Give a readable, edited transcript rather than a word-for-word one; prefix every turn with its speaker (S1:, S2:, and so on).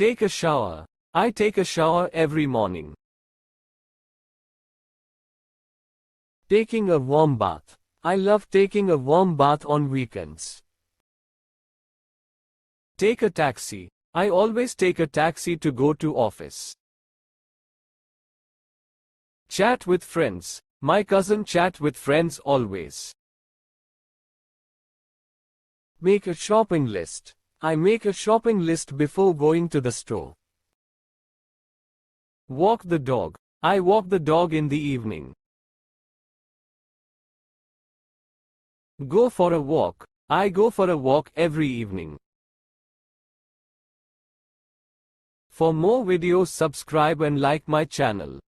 S1: Take a shower. I take a shower every morning. Taking a warm bath. I love taking a warm bath on weekends. Take a taxi. I always take a taxi to go to office. Chat with friends. My cousin chat with friends always. Make a shopping list. I make a shopping list before going to the store. Walk the dog. I walk the dog in the evening. Go for a walk. I go for a walk every evening. For more videos, subscribe and like my channel.